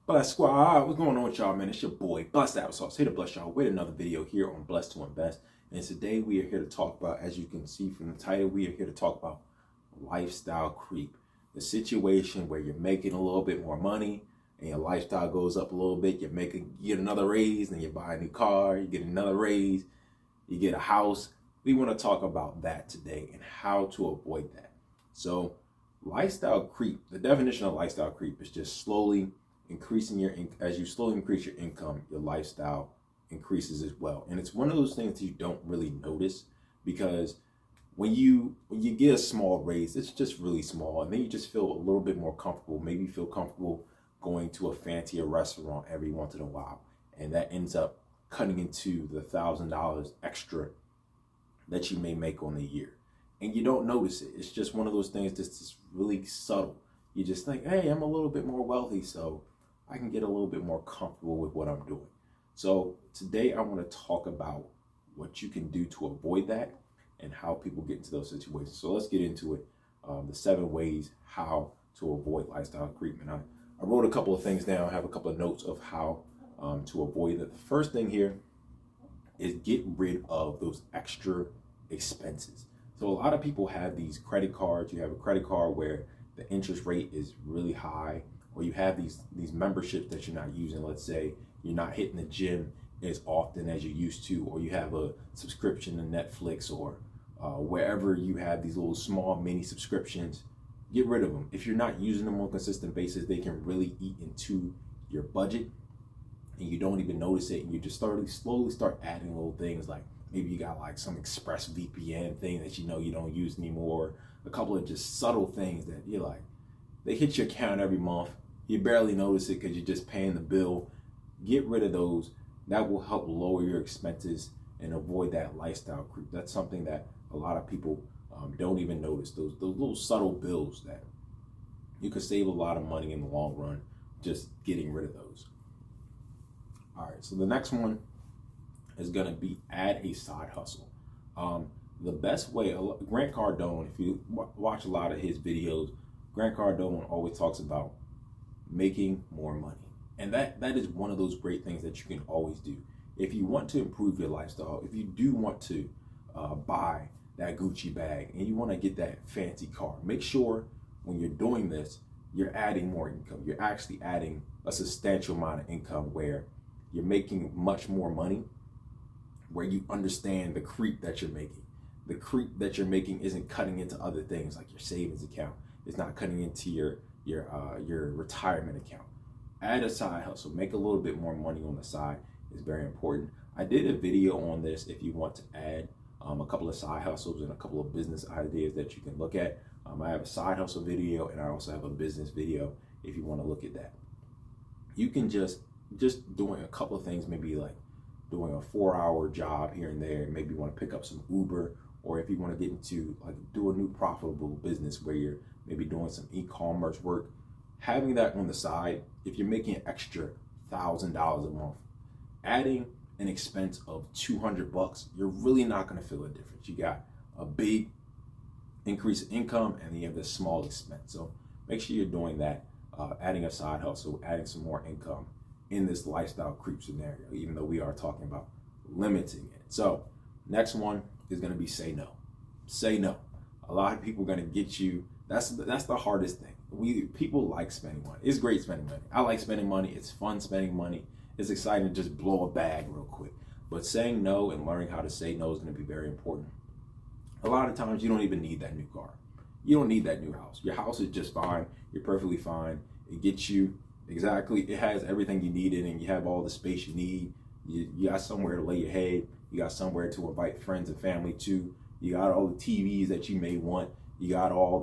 Bless Squad, what's going on with y'all, man? It's your boy, Blessed Applesauce, here to bless y'all with another video here on Blessed to Invest. And today we are here to talk about, as you can see from the title, we are here to talk about lifestyle creep. The situation where you're making a little bit more money and your lifestyle goes up a little bit. You get another raise, and you buy a new car, you get another raise, you get a house. We want to talk about that today and how to avoid that. So lifestyle creep, the definition of lifestyle creep is just slowly increasing as you slowly increase your income, your lifestyle increases as well. And it's one of those things that you don't really notice, because when you get a small raise, it's just really small, and then you just feel a little bit more comfortable. Maybe you feel comfortable going to a fancier restaurant every once in a while, and that ends up cutting into the $1,000 extra that you may make on the year, and you don't notice it. It's just one of those things that's just really subtle. You just think, hey, I'm a little bit more wealthy, so I can get a little bit more comfortable with what I'm doing. So today I want to talk about what you can do to avoid that and how people get into those situations. So let's get into it. The 7 ways how to avoid lifestyle creep. And I wrote a couple of things down. I have a couple of notes of how to avoid it. The first thing here is get rid of those extra expenses. So a lot of people have these credit cards. You have a credit card where the interest rate is really high, or you have these memberships that you're not using. Let's say you're not hitting the gym as often as you used to, or you have a subscription to Netflix, or wherever you have these little small mini subscriptions. Get rid of them. If you're not using them on a consistent basis, they can really eat into your budget, and you don't even notice it. And you just slowly start adding little things, like maybe you got like some Express VPN thing that you don't use anymore. A couple of just subtle things that you're like, they hit your account every month. You barely notice it because you're just paying the bill. Get rid of those. That will help lower your expenses and avoid that lifestyle creep. That's something that a lot of people don't even notice. Those little subtle bills that you could save a lot of money in the long run just getting rid of those. All right, so the next one is going to be add a side hustle. The best way, Grant Cardone, if you watch a lot of his videos, Grant Cardone always talks about making more money. And that is one of those great things that you can always do. If you want to improve your lifestyle, if you do want to buy that Gucci bag and you want to get that fancy car, make sure when you're doing this, you're adding more income. You're actually adding a substantial amount of income where you're making much more money, where you understand the creep that you're making. The creep that you're making isn't cutting into other things like your savings account. It's not cutting into your retirement account. Add a side hustle. Make a little bit more money on the side is very important. I did a video on this if you want to add a couple of side hustles and a couple of business ideas that you can look at. I have a side hustle video, and I also have a business video if you want to look at that. You can just doing a couple of things, maybe like doing a 4-hour job here and there. Maybe you want to pick up some Uber, or if you want to get into like do a new profitable business where you're maybe doing some e-commerce work, having that on the side. If you're making an extra $1,000 a month, adding an expense of $200, you're really not going to feel a difference. You got a big increase in income, and then you have this small expense. So make sure you're doing that, adding a side hustle, adding some more income in this lifestyle creep scenario, even though we are talking about limiting it. So next one is going to be say no. Say no. A lot of people are going to get you. That's the hardest thing. People like spending money. It's great spending money. I like spending money. It's fun spending money. It's exciting to just blow a bag real quick. But saying no and learning how to say no is going to be very important. A lot of times you don't even need that new car. You don't need that new house. Your house is just fine. You're perfectly fine. It gets you exactly. It has everything you need in it. You have all the space you need. You got somewhere to lay your head. You got somewhere to invite friends and family to. You got all the TVs that you may want. You got all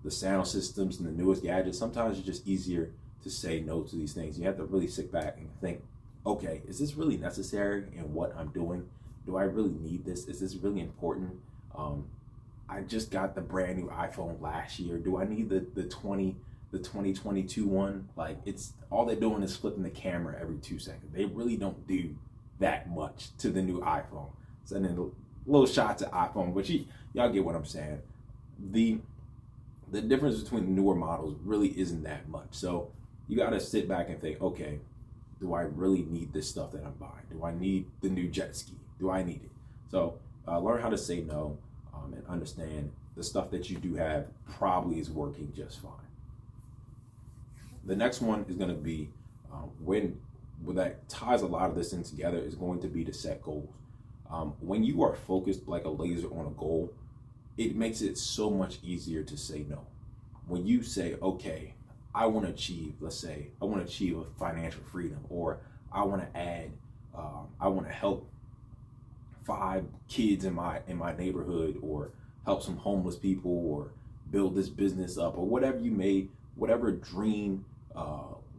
the sound systems and the newest gadgets. Sometimes it's just easier to say no to these things. You have to really sit back and think, okay, is this really necessary in what I'm doing? Do I really need this? Is this really important? I just got the brand new iPhone last year. Do I need the 2022 one? Like, it's all they're doing is flipping the camera every 2 seconds. They really don't do that much to the new iPhone. Sending little shots at iPhone, but y'all get what I'm saying. The difference between the newer models really isn't that much. So you got to sit back and think, okay, do I really need this stuff that I'm buying? Do I need the new jet ski? Do I need it? So learn how to say no, and understand the stuff that you do have probably is working just fine. The next one is going to be when that ties a lot of this in together is going to be to set goals. When you are focused like a laser on a goal, it makes it so much easier to say no. When you say, okay, I want to achieve, let's say, I want to achieve a financial freedom, or I want to add, I want to help 5 kids in my neighborhood, or help some homeless people, or build this business up, or whatever dream,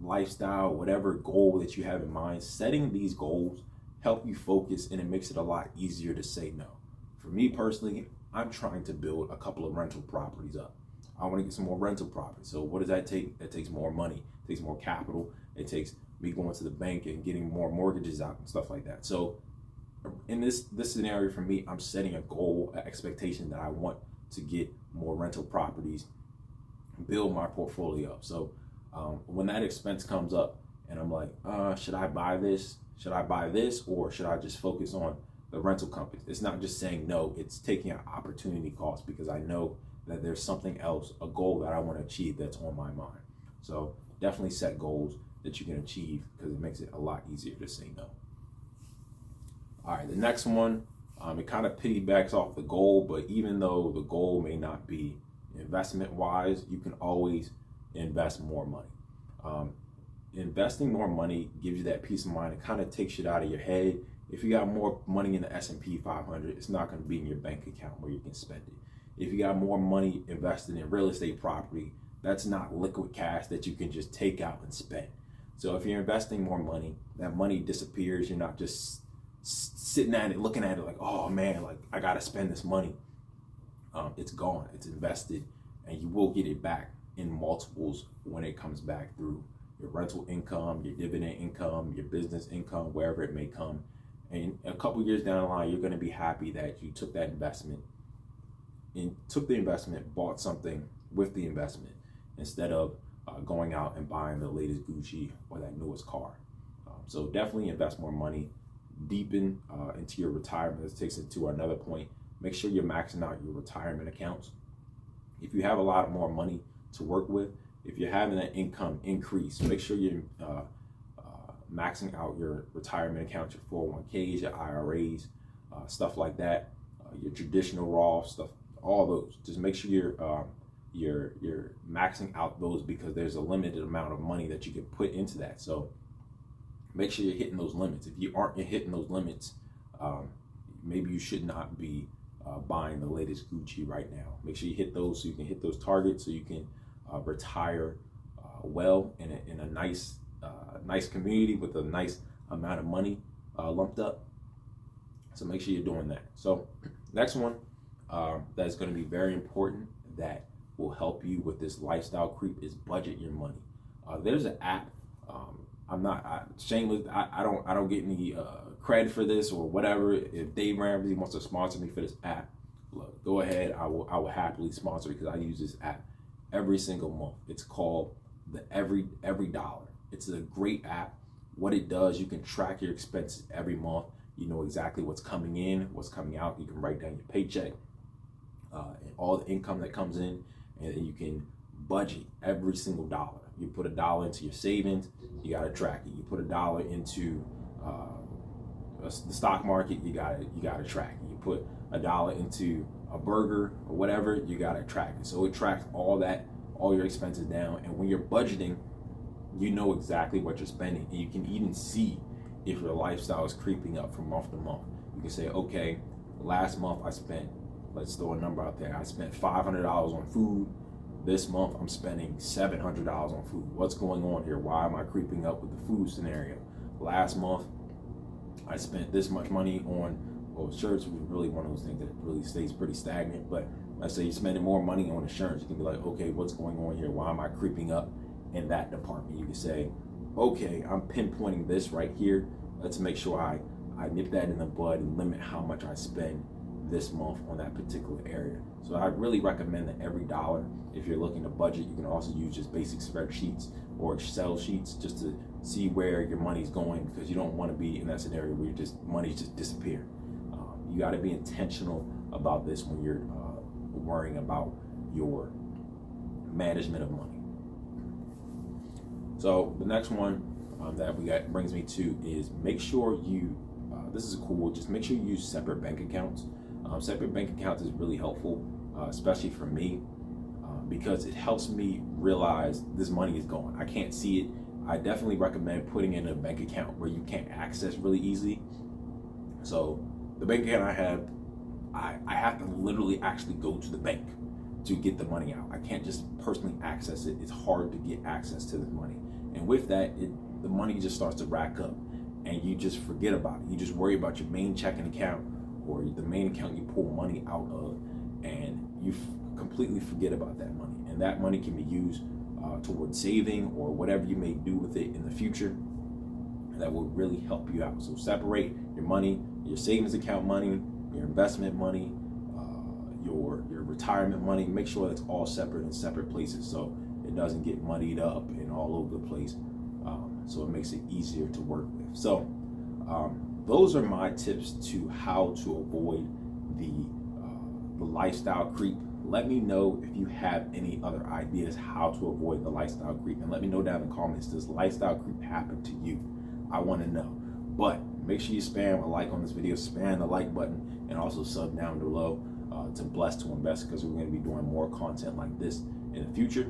lifestyle, whatever goal that you have in mind. Setting these goals help you focus, and it makes it a lot easier to say no. For me personally, I'm trying to build a couple of rental properties up. I want to get some more rental properties. So what does that take? That takes more money, it takes more capital, it takes me going to the bank and getting more mortgages out and stuff like that. So in this scenario for me, I'm setting a goal, an expectation that I want to get more rental properties, build my portfolio up. So when that expense comes up and I'm like, should I buy this? Should I buy this, or should I just focus on the rental companies? It's not just saying no, it's taking an opportunity cost, because I know that there's something else, a goal that I want to achieve that's on my mind. So definitely set goals that you can achieve, because it makes it a lot easier to say no. All right, the next one, it kind of piggybacks off the goal, but even though the goal may not be investment wise, you can always invest more money. Investing more money gives you that peace of mind. It kind of takes it out of your head. If you got more money in the S&P 500, it's not going to be in your bank account where you can spend it. If you got more money invested in real estate property, that's not liquid cash that you can just take out and spend. So if you're investing more money, that money disappears. You're not just sitting at it, looking at it like, oh man, like I got to spend this money. It's gone, it's invested, and you will get it back in multiples when it comes back through your rental income, your dividend income, your business income, wherever it may come. And a couple years down the line, you're going to be happy that you took that investment and bought something with the investment, instead of going out and buying the latest Gucci or that newest car. So definitely invest more money, deepen into your retirement. This takes it to another point. Make sure you're maxing out your retirement accounts. If you have a lot more money to work with, if you're having that income increase, make sure you're maxing out your retirement accounts, your 401ks, your IRAs, stuff like that, your traditional Roth stuff, all those. Just make sure you're maxing out those, because there's a limited amount of money that you can put into that. So make sure you're hitting those limits. If you aren't hitting those limits, maybe you should not be buying the latest Gucci right now. Make sure you hit those so you can hit those targets, so you can retire well in a nice community with a nice amount of money lumped up. So make sure you're doing that. So next one that's going to be very important, that will help you with this lifestyle creep, is budget your money. There's an app. Shameless. I don't get any credit for this or whatever. If Dave Ramsey wants to sponsor me for this app, look, go ahead. I will happily sponsor it, because I use this app every single month. It's called the Every Dollar. It's a great app. What it does, you can track your expenses every month. You know exactly what's coming in, what's coming out. You can write down your paycheck and all the income that comes in, and you can budget every single dollar. You put $1 into your savings, you got to track it. You put $1 into the stock market, you got to track it. You put $1 into a burger or whatever, you got to track it. So it tracks all your expenses down, and when you're budgeting, you know exactly what you're spending, and you can even see if your lifestyle is creeping up from month to month. You can say, okay, last month I spent, let's throw a number out there, I spent $500 on food. This month I'm spending $700 on food. What's going on here? Why am I creeping up with the food scenario? Last month I spent this much money on shirts, which is really one of those things that really stays pretty stagnant. But let's say you're spending more money on insurance. You can be like, okay, what's going on here? Why am I creeping up in that department? You can say, okay, I'm pinpointing this right here. Let's make sure I nip that in the bud and limit how much I spend this month on that particular area. So I really recommend that every dollar, if you're looking to budget, you can also use just basic spreadsheets or Excel sheets just to see where your money's going, because you don't want to be in that scenario where money just disappear. You got to be intentional about this when you're worrying about your management of money. So the next one that we got brings me to is make sure you, this is cool, just make sure you use separate bank accounts. Separate bank accounts is really helpful, especially for me, because it helps me realize this money is going. I can't see it. I definitely recommend putting in a bank account where you can't access really easily. So the bank account I have, I have to literally actually go to the bank to get the money out. I can't just personally access it. It's hard to get access to the money. And with that, the money just starts to rack up and you just forget about it. You just worry about your main checking account or the main account you pull money out of, and you completely forget about that money. And that money can be used towards saving or whatever you may do with it in the future. That will really help you out. So separate your money, your savings account money, your investment money, your retirement money. Make sure that's all separate in separate places so it doesn't get muddied up and all over the place. So it makes it easier to work with. So those are my tips to how to avoid the lifestyle creep. Let me know if you have any other ideas how to avoid the lifestyle creep, and let me know down in the comments, does lifestyle creep happen to you? I want to know. But make sure you spam a like on this video, spam the like button, and also sub down below to Blessed to Invest, because we're going to be doing more content like this in the future.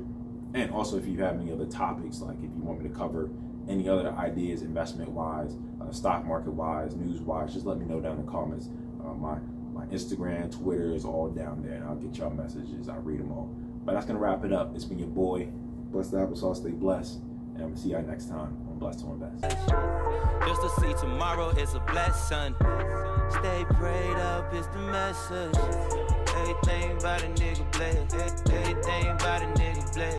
And also, if you have any other topics, like if you want me to cover any other ideas, investment wise, stock market wise, news wise, just let me know down in the comments. My Instagram, Twitter is all down there, and I'll get y'all messages. I read them all. But that's gonna wrap it up. It's been your boy, Blessed Applesauce. Stay blessed, and I'm gonna see y'all next time on Blessed to Invest. Just to see tomorrow is a blessing. Stay prayed up is the message. Everything about a nigga blessed. Everything about a nigga.